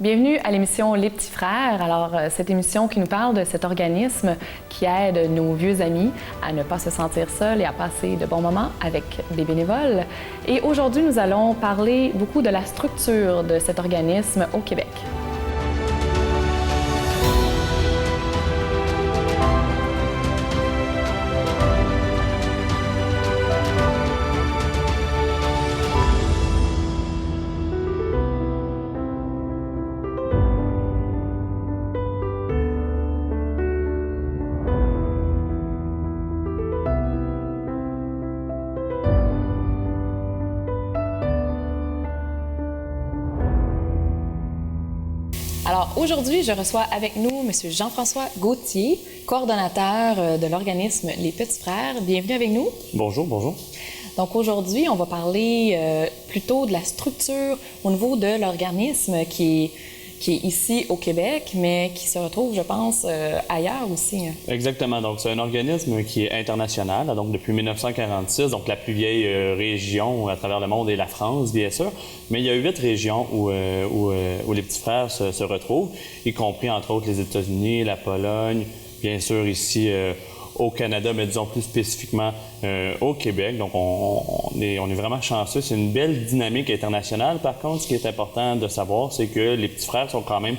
Bienvenue à l'émission Les Petits Frères. Alors, cette émission qui nous parle de cet organisme qui aide nos vieux amis à ne pas se sentir seuls et à passer de bons moments avec des bénévoles. Et aujourd'hui, nous allons parler beaucoup de la structure de cet organisme au Québec. Alors aujourd'hui, je reçois avec nous M. Jean-François Gauthier, coordonnateur de l'organisme Les Petits Frères. Bienvenue avec nous. Bonjour, bonjour. Donc aujourd'hui, on va parler plutôt de la structure au niveau de l'organisme qui est ici au Québec, mais qui se retrouve, je pense, ailleurs aussi. Exactement. Donc, c'est un organisme qui est international, donc depuis 1946. Donc, la plus vieille région à travers le monde est la France, bien sûr. Mais il y a 8 régions où les Petits Frères se retrouvent, y compris, entre autres, les États-Unis, la Pologne, bien sûr, ici au Canada, mais disons plus spécifiquement au Québec. Donc, on est vraiment chanceux. C'est une belle dynamique internationale. Par contre, ce qui est important de savoir, c'est que les Petits Frères sont quand même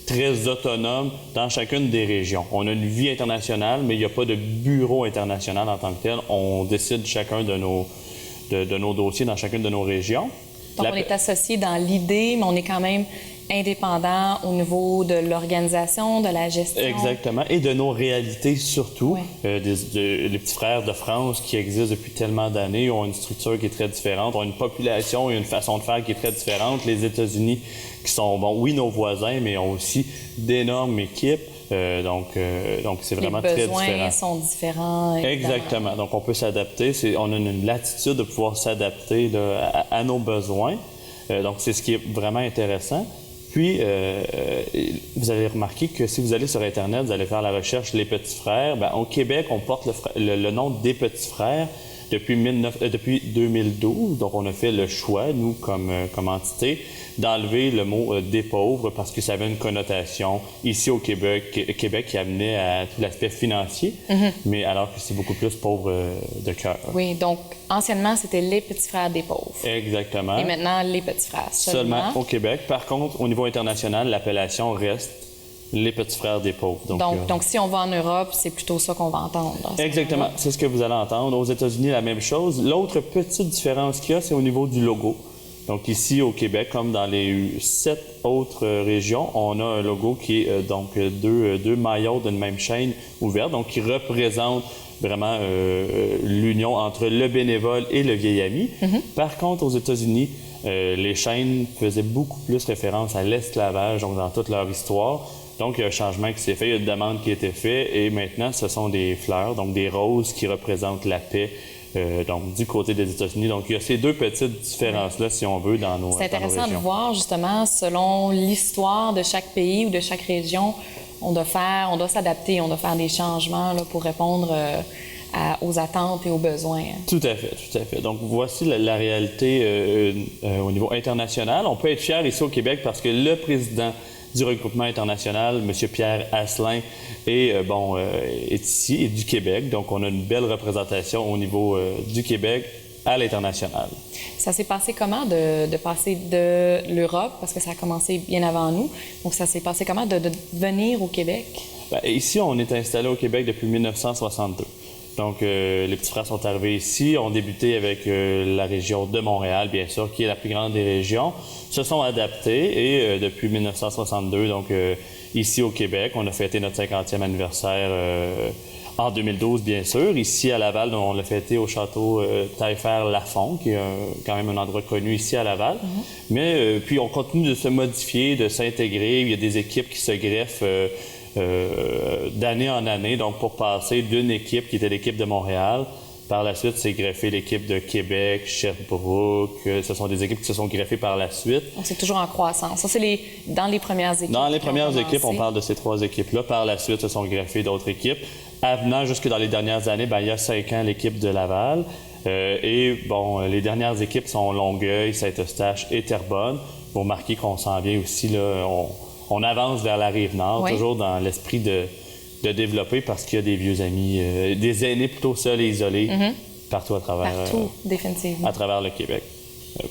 très autonomes dans chacune des régions. On a une vie internationale, mais il n'y a pas de bureau international en tant que tel. On décide chacun de nos dossiers dans chacune de nos régions. Donc, on est associé dans l'idée, mais on est quand même indépendant au niveau de l'organisation, de la gestion. Exactement. Et de nos réalités surtout. Oui. Les Petits Frères de France qui existent depuis tellement d'années ont une structure qui est très différente, ont une population et une façon de faire qui est très différente. Les États-Unis qui sont, bon, oui, nos voisins, mais ont aussi d'énormes équipes. Donc, c'est vraiment très différent. Les besoins sont différents. Évidemment. Exactement. Donc, on peut s'adapter. On a une latitude de pouvoir s'adapter à nos besoins. Donc, c'est ce qui est vraiment intéressant. Puis, vous allez remarquer que si vous allez sur Internet, vous allez faire la recherche Les Petits Frères. Bien, au Québec, on porte le nom des Petits Frères depuis 2012. Donc, on a fait le choix, nous, comme entité, d'enlever le mot des pauvres parce que ça avait une connotation ici au Québec qui amenait à tout l'aspect financier, mais alors que c'est beaucoup plus pauvre de cœur. Oui, donc anciennement, c'était les Petits Frères des pauvres. Exactement. Et maintenant, les Petits Frères Seulement au Québec. Par contre, au niveau international, l'appellation reste les Petits Frères des pauvres. Donc, si on va en Europe, c'est plutôt ça qu'on va entendre. Exactement, c'est ce que vous allez entendre. Aux États-Unis, la même chose. L'autre petite différence qu'il y a, c'est au niveau du logo. Donc ici au Québec, comme dans les 7 autres régions, on a un logo qui est donc deux maillots d'une même chaîne ouverte, donc qui représente vraiment l'union entre le bénévole et le vieil ami. Par contre, aux États-Unis, les chaînes faisaient beaucoup plus référence à l'esclavage, donc dans toute leur histoire. Donc, il y a un changement qui s'est fait, il y a une demande qui a été faite, et maintenant, ce sont des fleurs, donc des roses qui représentent la paix. Donc, du côté des États-Unis. Donc, il y a ces deux petites différences-là, si on veut, dans nos régions. C'est intéressant de voir, justement, selon l'histoire de chaque pays ou de chaque région, on doit s'adapter, on doit faire des changements là, pour répondre aux attentes et aux besoins. Tout à fait, tout à fait. Donc, voici la réalité au niveau international. On peut être fiers ici au Québec parce que le président du regroupement international, M. Pierre Asselin, est ici et du Québec. Donc, on a une belle représentation au niveau du Québec à l'international. Ça s'est passé comment de passer de l'Europe, parce que ça a commencé bien avant nous, donc ça s'est passé comment de venir au Québec? Bien, ici, on est installé au Québec depuis 1962. Donc, les Petits Frères sont arrivés ici, ont débuté avec la région de Montréal, bien sûr, qui est la plus grande des régions, se sont adaptés et depuis 1962, donc ici au Québec, on a fêté notre 50e anniversaire en 2012, bien sûr. Ici à Laval, on l'a fêté au château Taillefer-Lafont, qui est quand même un endroit connu ici à Laval. Mais puis, on continue de se modifier, de s'intégrer. Il y a des équipes qui se greffent d'année en année, donc pour passer d'une équipe qui était l'équipe de Montréal. Par la suite, c'est greffé l'équipe de Québec, Sherbrooke. Ce sont des équipes qui se sont greffées par la suite. Donc, c'est toujours en croissance. Ça, c'est dans les premières équipes. Dans les premières équipes, on parle de ces 3 équipes-là. Par la suite, se sont greffées d'autres équipes. Avenant jusque dans les dernières années, il y a 5 ans, l'équipe de Laval. Les dernières équipes sont Longueuil, Saint-Eustache et Terrebonne. vous remarquez qu'on s'en vient aussi, là, on avance vers la Rive-Nord, Oui. toujours dans l'esprit de développer parce qu'il y a des vieux amis, des aînés plutôt seuls et isolés partout à travers, Partout, définitivement. à travers le Québec.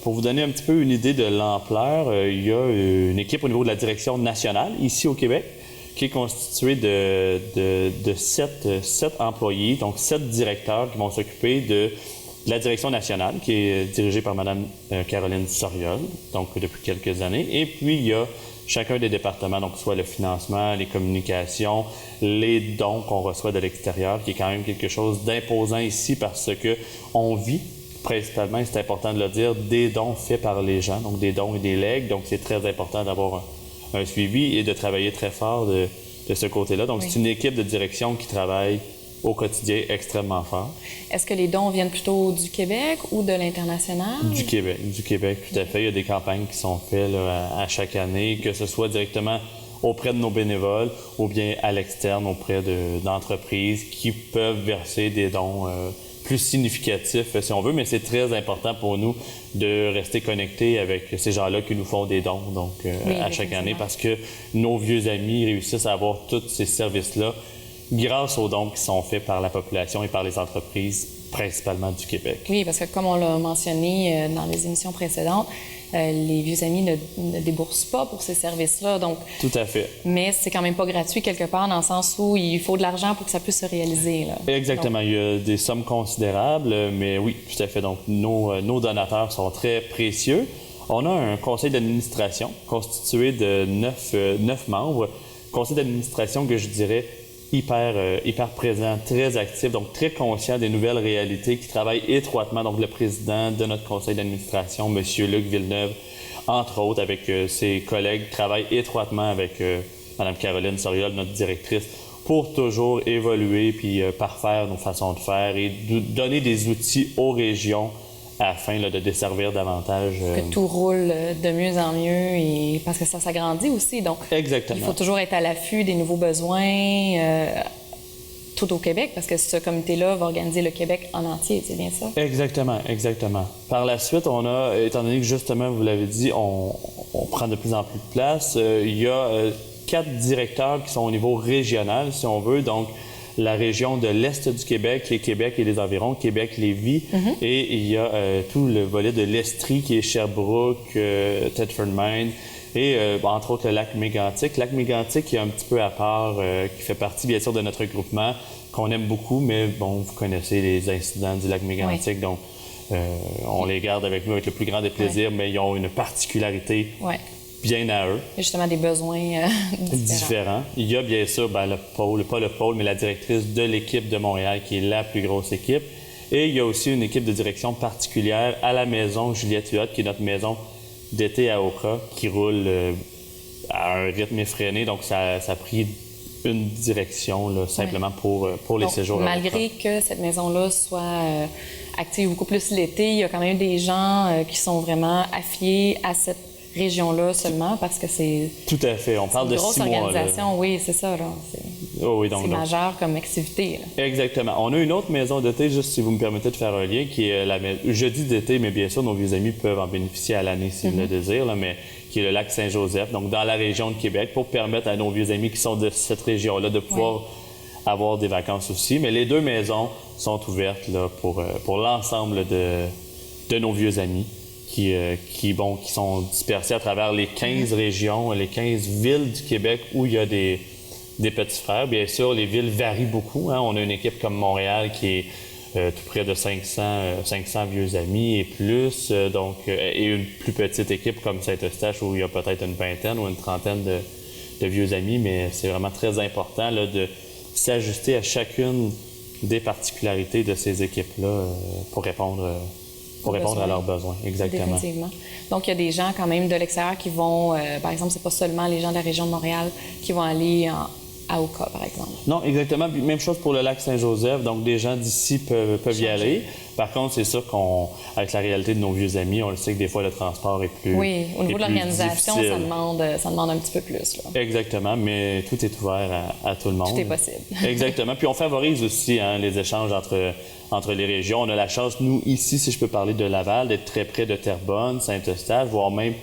Pour vous donner un petit peu une idée de l'ampleur, il y a une équipe au niveau de la direction nationale ici au Québec qui est constituée de 7 employés, donc 7 directeurs qui vont s'occuper de la direction nationale qui est dirigée par Mme Caroline Soriol, donc depuis quelques années. Et puis, il y a chacun des départements, donc soit le financement, les communications, les dons qu'on reçoit de l'extérieur, qui est quand même quelque chose d'imposant ici parce que on vit principalement, et c'est important de le dire, des dons faits par les gens, donc des dons et des legs. Donc, c'est très important d'avoir un suivi et de travailler très fort de ce côté-là. Donc, c'est une équipe de direction qui travaille au quotidien extrêmement fort. Est-ce que les dons viennent plutôt du Québec ou de l'international? Du Québec, tout à fait. Il y a des campagnes qui sont faites là, à chaque année, que ce soit directement auprès de nos bénévoles ou bien à l'externe auprès d'entreprises qui peuvent verser des dons plus significatifs, si on veut, mais c'est très important pour nous de rester connectés avec ces gens-là qui nous font des dons donc, à chaque année parce que nos vieux amis réussissent à avoir tous ces services-là grâce aux dons qui sont faits par la population et par les entreprises, principalement du Québec. Oui, parce que comme on l'a mentionné dans les émissions précédentes, les vieux amis ne déboursent pas pour ces services-là. Donc, tout à fait. Mais c'est quand même pas gratuit quelque part, dans le sens où il faut de l'argent pour que ça puisse se réaliser. Là. Exactement. Donc, il y a des sommes considérables, mais oui, tout à fait. Donc, nos donateurs sont très précieux. On a un conseil d'administration constitué de 9 membres. Conseil d'administration que je dirais hyper présent, très actif, donc très conscient des nouvelles réalités, qui travaille étroitement, donc le président de notre conseil d'administration, M. Luc Villeneuve, entre autres, avec ses collègues, travaille étroitement avec Mme Caroline Soriol, notre directrice, pour toujours évoluer puis parfaire nos façons de faire et donner des outils aux régions afin là, de desservir davantage. Que tout roule de mieux en mieux et parce que ça s'agrandit aussi. Donc, exactement. Il faut toujours être à l'affût des nouveaux besoins tout au Québec parce que ce comité-là va organiser le Québec en entier, c'est bien ça? Exactement. Par la suite, on a, étant donné que justement, vous l'avez dit, on prend de plus en plus de place, il y a 4 directeurs qui sont au niveau régional, si on veut, donc la région de l'Est du Québec, qui est Québec et les environs, Québec-Lévis. Et il y a tout le volet de l'Estrie, qui est Sherbrooke, Thetford Mines, et entre autres le lac Mégantic. Lac Mégantic qui est un petit peu à part, qui fait partie bien sûr de notre groupement, qu'on aime beaucoup, mais bon, vous connaissez les incidents du lac Mégantic, donc on les garde avec nous avec le plus grand des plaisirs, mais ils ont une particularité bien à eux. Il y a justement des besoins différents. Il y a bien sûr pas le pôle, mais la directrice de l'équipe de Montréal, qui est la plus grosse équipe. Et il y a aussi une équipe de direction particulière à la maison Juliette Huot, qui est notre maison d'été à Okra, qui roule à un rythme effréné. Donc, ça a pris une direction là, simplement pour les séjours. Malgré que cette maison-là soit active beaucoup plus l'été, il y a quand même des gens qui sont vraiment affiliés à cette région-là seulement parce que c'est... Tout à fait. On parle de 6 mois. C'est une grosse organisation, oui, c'est ça. Là. C'est majeur comme activité. Là. Exactement. On a une autre maison d'été, juste si vous me permettez de faire un lien, qui est jeudi d'été, mais bien sûr, nos vieux amis peuvent en bénéficier à l'année s'ils le désirent, là, mais qui est le lac Saint-Joseph, donc dans la région de Québec, pour permettre à nos vieux amis qui sont de cette région-là de pouvoir avoir des vacances aussi. Mais les 2 maisons sont ouvertes là, pour l'ensemble de nos vieux amis. Qui sont dispersés à travers les 15 régions, les 15 villes du Québec où il y a des petits frères. Bien sûr, les villes varient beaucoup. Hein. On a une équipe comme Montréal qui est tout près de 500 vieux amis et plus, et une plus petite équipe comme Saint-Eustache où il y a peut-être une vingtaine ou une trentaine de vieux amis, mais c'est vraiment très important là, de s'ajuster à chacune des particularités de ces équipes-là pour répondre à leurs besoins, exactement. Définitivement. Donc, il y a des gens quand même de l'extérieur qui vont, par exemple, c'est pas seulement les gens de la région de Montréal qui vont aller à Oka, par exemple. Non, exactement. Puis, même chose pour le lac Saint-Joseph. Donc, des gens d'ici peuvent y aller. Par contre, c'est sûr qu'avec la réalité de nos vieux amis, on le sait que des fois, le transport est plus Oui, au niveau de l'organisation, difficile. ça demande un petit peu plus. Là. Exactement, mais tout est ouvert à tout le monde. Tout est possible. Exactement. Puis, on favorise aussi les échanges entre les régions. On a la chance, nous, ici, si je peux parler de Laval, d'être très près de Terrebonne, Saint-Eustache, voire même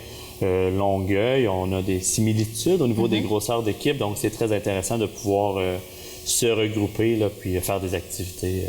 Longueuil. On a des similitudes au niveau des grosseurs d'équipe, donc c'est très intéressant de pouvoir se regrouper là, puis faire des activités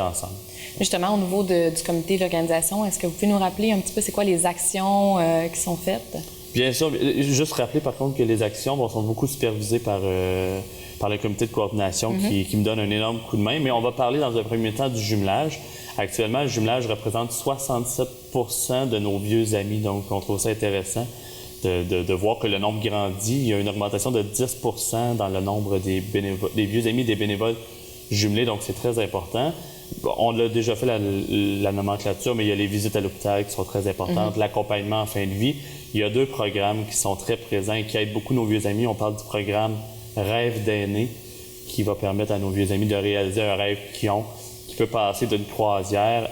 ensemble. Justement, au niveau du comité d'organisation, est-ce que vous pouvez nous rappeler un petit peu c'est quoi les actions qui sont faites? Bien sûr, juste rappeler par contre que les actions sont beaucoup supervisées par le comité de coordination qui me donne un énorme coup de main, mais on va parler dans un premier temps du jumelage. Actuellement, le jumelage représente 67 % de nos vieux amis, donc on trouve ça intéressant de voir que le nombre grandit. Il y a une augmentation de 10 % dans le nombre des vieux amis des bénévoles jumelés, donc c'est très important. Bon, on l'a déjà fait la nomenclature, mais il y a les visites à l'hôpital qui sont très importantes, l'accompagnement en fin de vie. Il y a 2 programmes qui sont très présents et qui aident beaucoup nos vieux amis. On parle du programme Rêve d'aîné, qui va permettre à nos vieux amis de réaliser un rêve qu'ils ont, qui peut passer d'une croisière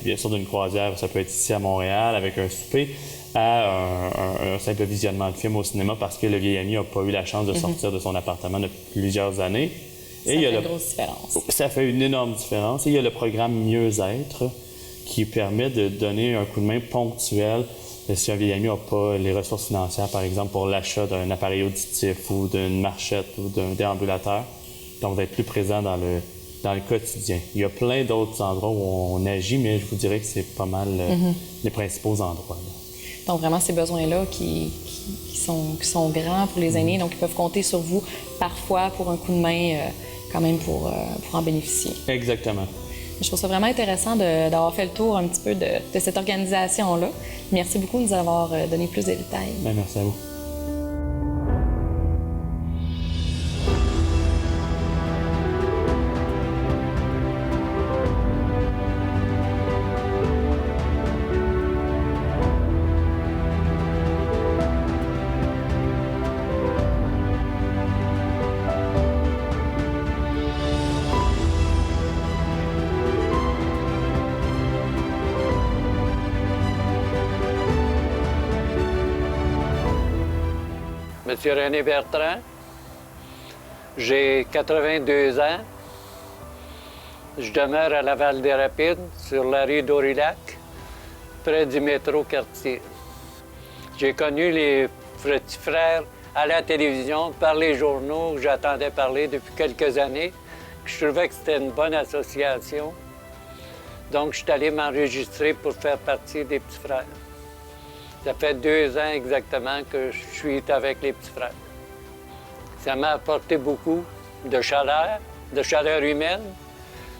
bien sûr d'une croisière, ça peut être ici à Montréal avec un souper, à un simple visionnement de film au cinéma parce que le vieil ami n'a pas eu la chance de sortir de son appartement depuis plusieurs années. Ça fait une grosse différence. Ça fait une énorme différence. Et il y a le programme Mieux-être qui permet de donner un coup de main ponctuel si un vieil ami n'a pas les ressources financières, par exemple, pour l'achat d'un appareil auditif ou d'une marchette ou d'un déambulateur. Donc, d'être plus présent dans le quotidien. Il y a plein d'autres endroits où on agit, mais je vous dirais que c'est pas mal les principaux endroits. Là. Donc, vraiment, ces besoins-là qui sont grands pour les aînés, donc ils peuvent compter sur vous parfois pour un coup de main quand même pour en bénéficier. Exactement. Je trouve ça vraiment intéressant d'avoir fait le tour un petit peu de cette organisation-là. Merci beaucoup de nous avoir donné plus de détails. Bien, merci à vous. Monsieur René Bertrand, j'ai 82 ans. Je demeure à Laval-des-Rapides, sur la rue d'Aurillac, près du métro Cartier. J'ai connu les petits frères à la télévision, par les journaux, que j'attendais parler depuis quelques années. Je trouvais que c'était une bonne association. Donc, je suis allé m'enregistrer pour faire partie des petits frères. Ça fait 2 ans exactement que je suis avec les petits frères. Ça m'a apporté beaucoup de chaleur humaine,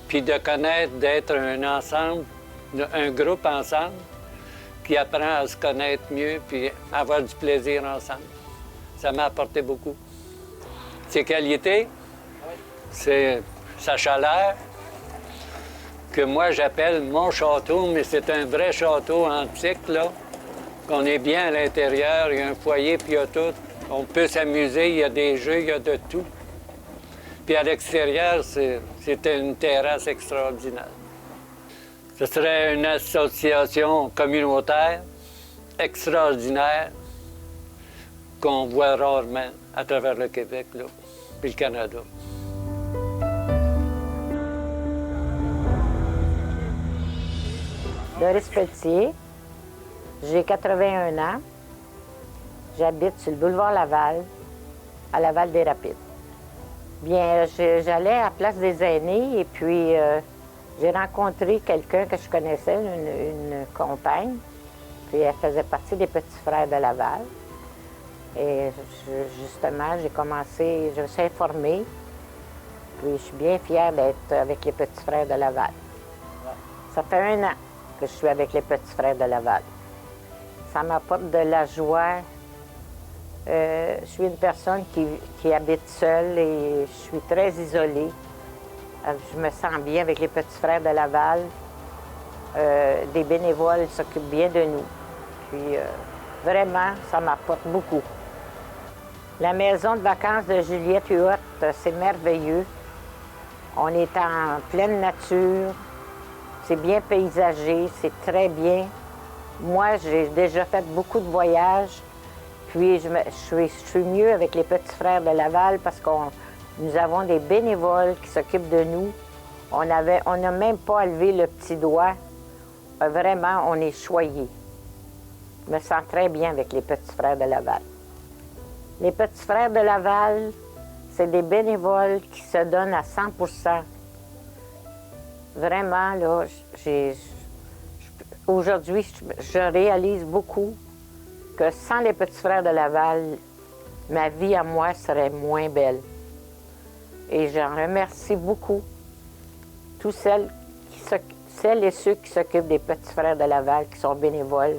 puis de connaître, d'être un ensemble, un groupe ensemble, qui apprend à se connaître mieux, puis avoir du plaisir ensemble. Ça m'a apporté beaucoup. Ses qualités, c'est sa chaleur, que moi j'appelle mon château, mais c'est un vrai château antique, là. On est bien à l'intérieur, il y a un foyer, puis il y a tout. On peut s'amuser, il y a des jeux, il y a de tout. Puis à l'extérieur, c'était une terrasse extraordinaire. Ce serait une association communautaire extraordinaire qu'on voit rarement à travers le Québec, là, puis le Canada. Doris Pelletier. J'ai 81 ans. J'habite sur le boulevard Laval, à Laval-des-Rapides. Bien, j'allais à la place des aînés et puis j'ai rencontré quelqu'un que je connaissais, une compagne. Puis elle faisait partie des Petits Frères de Laval. Et justement, j'ai commencé, je me suis informée. Puis je suis bien fière d'être avec les Petits Frères de Laval. Ça fait 1 an que je suis avec les Petits Frères de Laval. Ça m'apporte de la joie. Je suis une personne qui habite seule et je suis très isolée. Je me sens bien avec les Petits Frères de Laval. Des bénévoles s'occupent bien de nous. Puis vraiment, ça m'apporte beaucoup. La maison de vacances de Juliette Huot, c'est merveilleux. On est en pleine nature. C'est bien paysagé, c'est très bien. Moi, j'ai déjà fait beaucoup de voyages, puis je suis mieux avec les Petits Frères de Laval parce que nous avons des bénévoles qui s'occupent de nous. On n'a même pas à lever le petit doigt. Vraiment, on est choyés. Je me sens très bien avec les Petits Frères de Laval. Les Petits Frères de Laval, c'est des bénévoles qui se donnent à 100%. Vraiment, là, aujourd'hui, je réalise beaucoup que sans les Petits Frères de Laval, ma vie à moi serait moins belle. Et j'en remercie beaucoup tous celles et ceux qui s'occupent des Petits Frères de Laval, qui sont bénévoles.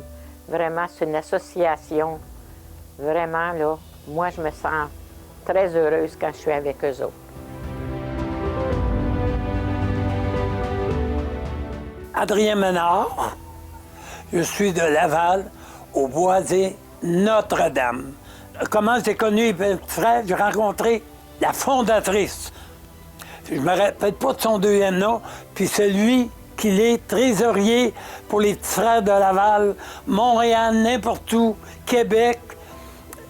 Vraiment, c'est une association. Vraiment, là, moi, je me sens très heureuse quand je suis avec eux autres. Adrien Ménard, je suis de Laval, au Boisé, Notre-Dame. Comment j'ai connu les Petits Frères? J'ai rencontré la fondatrice. Je ne me rappelle pas de son deuxième nom, puis celui qui est trésorier pour les Petits Frères de Laval, Montréal, n'importe où, Québec,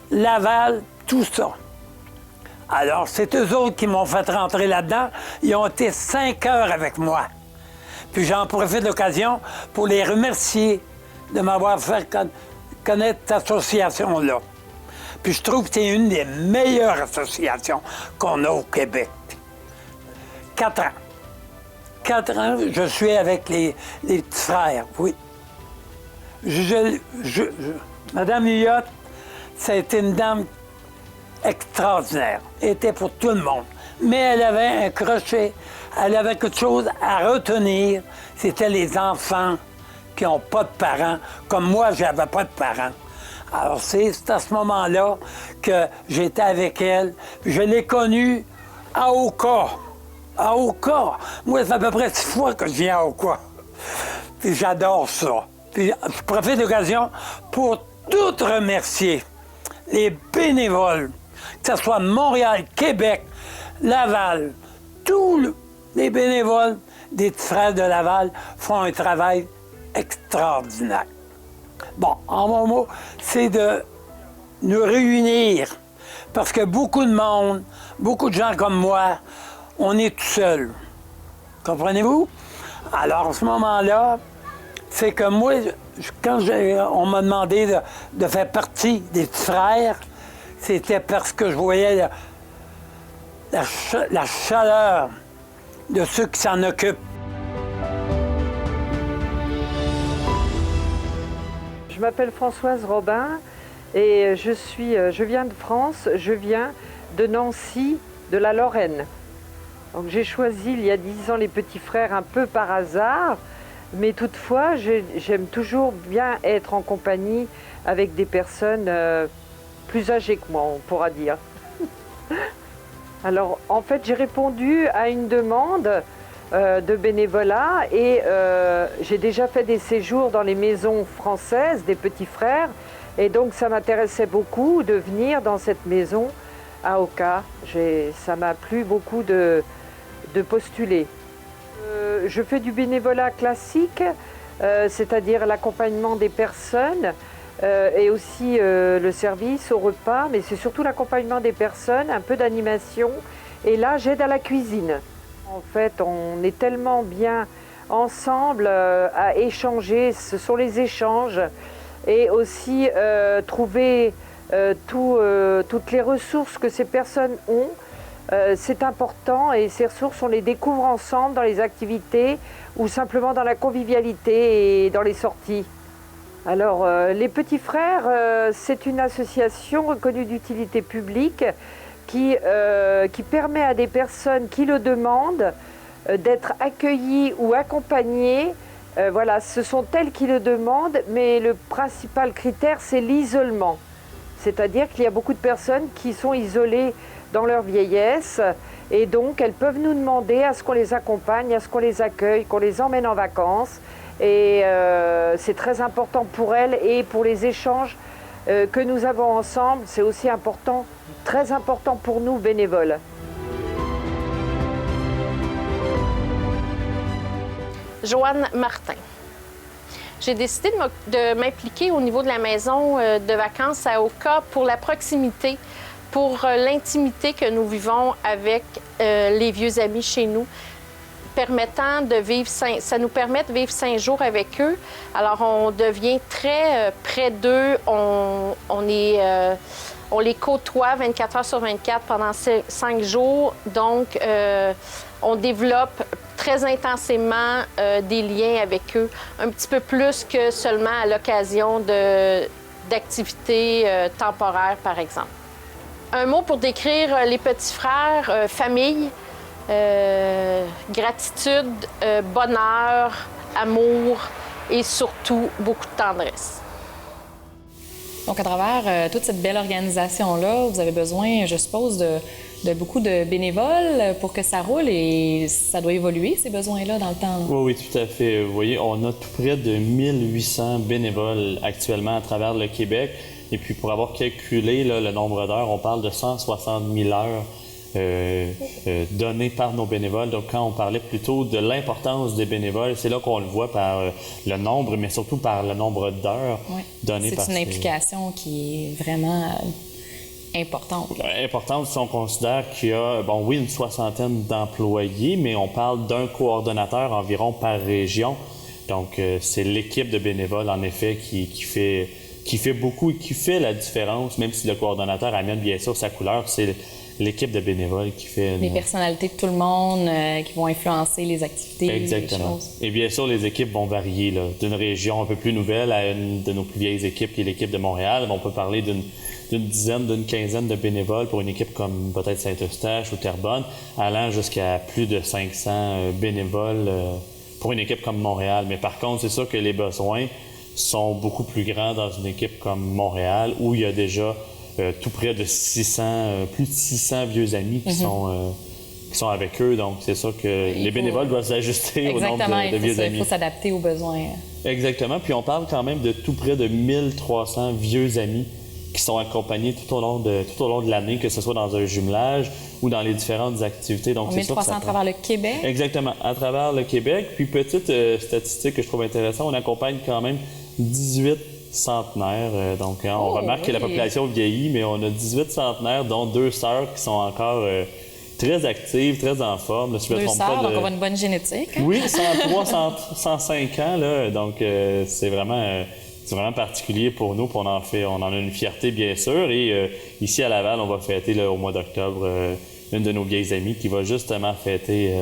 Laval, tout ça. Alors, c'est eux autres qui m'ont fait rentrer là-dedans. Ils ont été 5 heures avec moi. Puis j'en profite de l'occasion pour les remercier de m'avoir fait connaître cette association-là. Puis je trouve que c'est une des meilleures associations qu'on a au Québec. 4 ans. 4 ans, je suis avec les Petits Frères, oui. Madame Lyotte, c'était une dame extraordinaire. Elle était pour tout le monde. Mais elle avait un crochet, elle avait quelque chose à retenir. C'était les enfants qui n'ont pas de parents, comme moi, je n'avais pas de parents. Alors, c'est à ce moment-là que j'étais avec elle. Je l'ai connue à Oka. À Oka. Moi, c'est à peu près 6 fois que je viens à Oka. Puis j'adore ça. Puis je profite de l'occasion pour tout remercier les bénévoles, que ce soit Montréal, Québec, Laval, tous les bénévoles des Petits Frères de Laval font un travail extraordinaire. Bon, en mon mot, c'est de nous réunir, parce que beaucoup de monde, beaucoup de gens comme moi, on est tout seul. Comprenez-vous? Alors, à ce moment-là, c'est que moi, quand on m'a demandé de faire partie des Petits Frères, c'était parce que je voyais la chaleur de ceux qui s'en occupent. Je m'appelle Françoise Robin et je viens de France, je viens de Nancy, de la Lorraine. Donc j'ai choisi il y a 10 ans les Petits Frères un peu par hasard, mais toutefois j'aime toujours bien être en compagnie avec des personnes plus âgées que moi, on pourra dire. Alors en fait j'ai répondu à une demande de bénévolat et j'ai déjà fait des séjours dans les maisons françaises des Petits Frères et donc ça m'intéressait beaucoup de venir dans cette maison à Oka. Ça m'a plu beaucoup de postuler. Je fais du bénévolat classique, c'est-à-dire l'accompagnement des personnes et aussi le service au repas, mais c'est surtout l'accompagnement des personnes, un peu d'animation et là j'aide à la cuisine. En fait, on est tellement bien ensemble à échanger, ce sont les échanges et aussi trouver toutes les ressources que ces personnes ont. C'est important et ces ressources, on les découvre ensemble dans les activités ou simplement dans la convivialité et dans les sorties. Alors, les Petits Frères, c'est une association reconnue d'utilité publique qui permet à des personnes qui le demandent d'être accueillies ou accompagnées. Voilà, ce sont elles qui le demandent, mais le principal critère, c'est l'isolement. C'est-à-dire qu'il y a beaucoup de personnes qui sont isolées dans leur vieillesse et donc elles peuvent nous demander à ce qu'on les accompagne, à ce qu'on les accueille, qu'on les emmène en vacances. Et c'est très important pour elles et pour les échanges que nous avons ensemble, c'est aussi important, très important pour nous bénévoles. Joanne Martin. J'ai décidé de m'impliquer au niveau de la maison de vacances à Oka pour la proximité, pour l'intimité que nous vivons avec les vieux amis chez nous. permettant de vivre ça nous permet de vivre 5 jours avec eux. Alors, on devient très près d'eux. On les côtoie 24 heures sur 24 pendant 5 jours. Donc, on développe très intensément des liens avec eux, un petit peu plus que seulement à l'occasion d'activités temporaires, par exemple. Un mot pour décrire les petits frères, famille, gratitude, bonheur, amour et surtout beaucoup de tendresse. Donc, à travers toute cette belle organisation-là, vous avez besoin, je suppose, de beaucoup de bénévoles pour que ça roule et ça doit évoluer, ces besoins-là, dans le temps. Oui, tout à fait. Vous voyez, on a tout près de 1800 bénévoles actuellement à travers le Québec. Et puis, pour avoir calculé là, le nombre d'heures, on parle de 160 000 heures données par nos bénévoles. Donc, quand on parlait plutôt de l'importance des bénévoles, c'est là qu'on le voit par le nombre, mais surtout par le nombre d'heures données par ces... C'est une implication qui est vraiment importante. Importante si on considère qu'il y a, bon, oui, une soixantaine d'employés, mais on parle d'un coordonnateur environ par région. Donc, c'est l'équipe de bénévoles, en effet, qui fait beaucoup et qui fait la différence, même si le coordonnateur amène bien sûr sa couleur, c'est l'équipe de bénévoles qui fait... Les personnalités de tout le monde qui vont influencer les activités. Exactement. Les choses. Et bien sûr, les équipes vont varier d'une région un peu plus nouvelle à une de nos plus vieilles équipes, qui est l'équipe de Montréal. On peut parler d'une dizaine, d'une quinzaine de bénévoles pour une équipe comme peut-être Saint-Eustache ou Terrebonne, allant jusqu'à plus de 500 bénévoles pour une équipe comme Montréal. Mais par contre, c'est sûr que les besoins sont beaucoup plus grands dans une équipe comme Montréal, où il y a déjà tout près de 600, plus de 600 vieux amis qui sont avec eux. Donc, c'est sûr que les bénévoles doivent s'ajuster au nombre de vieux amis. Il faut s'adapter aux besoins. Exactement. Puis on parle quand même de tout près de 1300 vieux amis qui sont accompagnés tout au long de l'année, que ce soit dans un jumelage ou dans les différentes activités. Donc, 1300 à travers le Québec? Exactement, à travers le Québec. Puis, petite statistique que je trouve intéressante, on accompagne quand même 18 centenaires. Donc, on remarque que la population vieillit, mais on a 18 centenaires, dont 2 sœurs qui sont encore très actives, très en forme. Là, si je me 2 trompe sœurs, pas, donc on a une bonne génétique. Hein? Oui, 103, 105 ans. Là, donc, c'est vraiment particulier pour nous. Puis on en a une fierté, bien sûr. Et ici, à Laval, on va fêter là, au mois d'octobre une de nos vieilles amies qui va justement fêter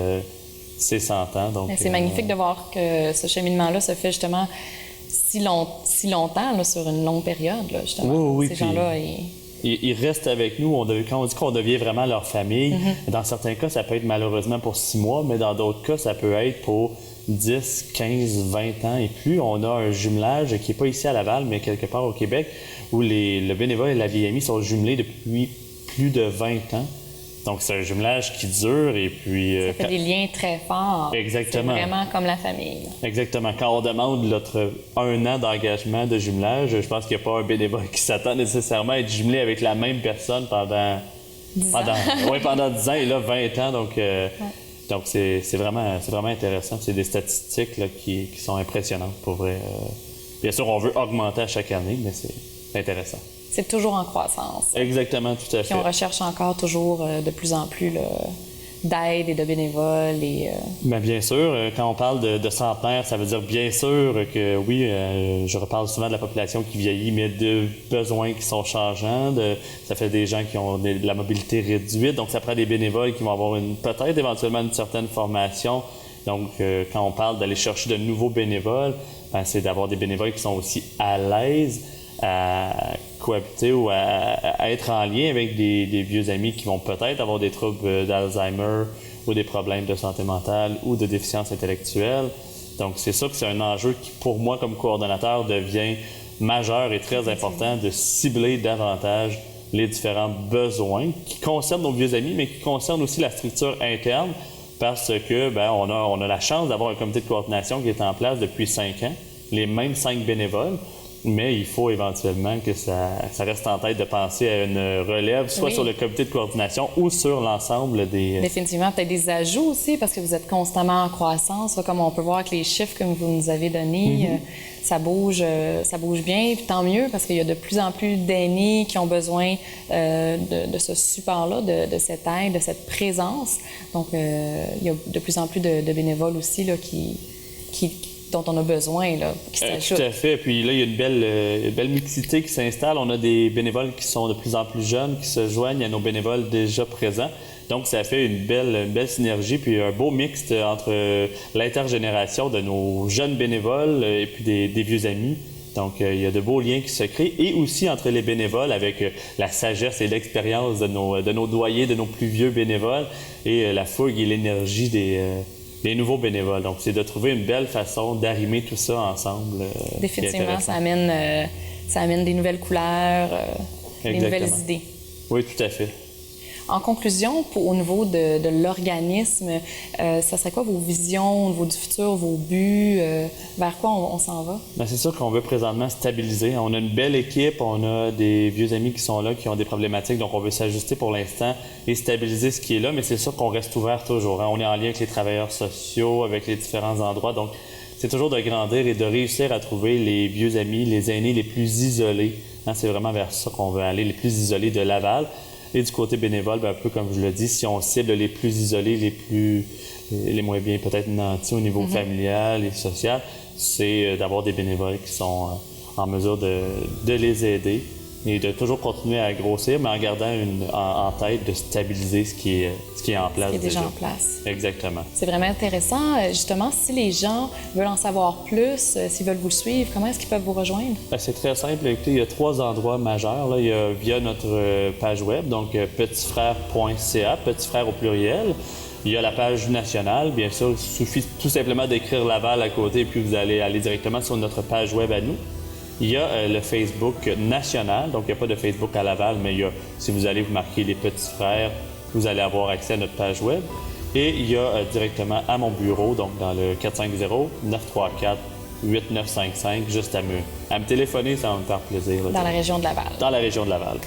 ses 100 ans. Donc, c'est magnifique de voir que ce cheminement-là se fait justement si longtemps, là, sur une longue période, là, justement. Oui, ces gens-là, ils restent avec nous. Quand on dit qu'on devient vraiment leur famille, dans certains cas, ça peut être malheureusement pour 6 mois, mais dans d'autres cas, ça peut être pour 10, 15, 20 ans et plus. On a un jumelage qui n'est pas ici à Laval, mais quelque part au Québec, où le bénévole et la vieille amie sont jumelés depuis plus de 20 ans. Donc, c'est un jumelage qui dure et puis... ça fait des liens très forts. Exactement. C'est vraiment comme la famille. Exactement. Quand on demande notre 1 an d'engagement de jumelage, je pense qu'il n'y a pas un bénévole qui s'attend nécessairement à être jumelé avec la même personne pendant 10 ans et là, 20 ans. Donc, c'est vraiment intéressant. C'est des statistiques là, qui sont impressionnantes pour vrai. Bien sûr, on veut augmenter à chaque année, mais c'est intéressant. C'est toujours en croissance. Exactement, tout à fait. Puis on recherche encore toujours de plus en plus d'aide et de bénévoles. Bien sûr, quand on parle de centenaires, ça veut dire bien sûr que oui, je reparle souvent de la population qui vieillit, mais de besoins qui sont changeants. Ça fait des gens qui ont de la mobilité réduite, donc ça prend des bénévoles qui vont avoir peut-être éventuellement une certaine formation. Donc, quand on parle d'aller chercher de nouveaux bénévoles, c'est d'avoir des bénévoles qui sont aussi à l'aise à cohabiter ou à être en lien avec des vieux amis qui vont peut-être avoir des troubles d'Alzheimer ou des problèmes de santé mentale ou de déficience intellectuelle. Donc, c'est ça que c'est un enjeu qui, pour moi, comme coordonnateur, devient majeur et très important de cibler davantage les différents besoins qui concernent nos vieux amis, mais qui concernent aussi la structure interne parce que on a la chance d'avoir un comité de coordination qui est en place depuis 5 ans, les mêmes 5 bénévoles. Mais il faut éventuellement que ça reste en tête de penser à une relève, soit sur le comité de coordination ou sur l'ensemble des... Définitivement, peut-être des ajouts aussi, parce que vous êtes constamment en croissance. Là, comme on peut voir avec les chiffres que vous nous avez donnés, ça bouge bien. Puis tant mieux, parce qu'il y a de plus en plus d'aînés qui ont besoin de ce support-là, de cette aide, de cette présence. Donc, il y a de plus en plus de bénévoles aussi là, dont on a besoin, là, qui s'ajoutent. Tout à fait. Puis là, il y a une belle mixité qui s'installe. On a des bénévoles qui sont de plus en plus jeunes, qui se joignent à nos bénévoles déjà présents. Donc, ça fait une belle synergie, puis un beau mixte entre l'intergénération de nos jeunes bénévoles et puis des vieux amis. Donc, il y a de beaux liens qui se créent. Et aussi entre les bénévoles avec la sagesse et l'expérience de nos doyers, de nos plus vieux bénévoles et la fougue et l'énergie des nouveaux bénévoles. Donc, c'est de trouver une belle façon d'arrimer tout ça ensemble. Définitivement, ça amène des nouvelles couleurs, des nouvelles idées. Oui, tout à fait. En conclusion, au niveau de l'organisme, ça serait quoi vos visions au niveau du futur, vos buts? Vers quoi on s'en va? Bien, c'est sûr qu'on veut présentement stabiliser. On a une belle équipe, on a des vieux amis qui sont là, qui ont des problématiques, donc on veut s'ajuster pour l'instant et stabiliser ce qui est là, mais c'est sûr qu'on reste ouvert toujours. Hein. On est en lien avec les travailleurs sociaux, avec les différents endroits, donc c'est toujours de grandir et de réussir à trouver les vieux amis, les aînés les plus isolés. Hein, c'est vraiment vers ça qu'on veut aller, les plus isolés de Laval. Et du côté bénévole, bien, un peu comme je le dis, si on cible les plus isolés, les moins bien peut-être nantis au niveau familial et social, c'est d'avoir des bénévoles qui sont en mesure de les aider et de toujours continuer à grossir, mais en gardant en tête de stabiliser ce qui est en place. Ce qui est déjà en place. Exactement. C'est vraiment intéressant. Justement, si les gens veulent en savoir plus, s'ils veulent vous suivre, comment est-ce qu'ils peuvent vous rejoindre? Bien, c'est très simple. Écoutez, il y a 3 endroits majeurs. Là. Il y a via notre page web, donc petitsfrères.ca, petit frère au pluriel. Il y a la page nationale, bien sûr. Il suffit tout simplement d'écrire Laval à côté, puis vous allez aller directement sur notre page web à nous. Il y a le Facebook national, donc il n'y a pas de Facebook à Laval, mais si vous allez vous marquer les petits frères, vous allez avoir accès à notre page web. Et il y a directement à mon bureau, donc dans le 450-934-8955, juste à me téléphoner, ça va me faire plaisir. Dans la région de Laval. Dans la région de Laval.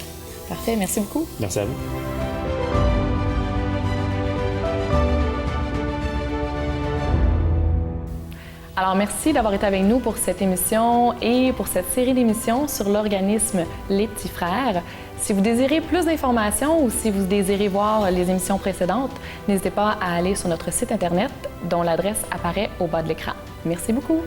Parfait, merci beaucoup. Merci à vous. Alors, merci d'avoir été avec nous pour cette émission et pour cette série d'émissions sur l'organisme Les Petits Frères. Si vous désirez plus d'informations ou si vous désirez voir les émissions précédentes, n'hésitez pas à aller sur notre site Internet dont l'adresse apparaît au bas de l'écran. Merci beaucoup.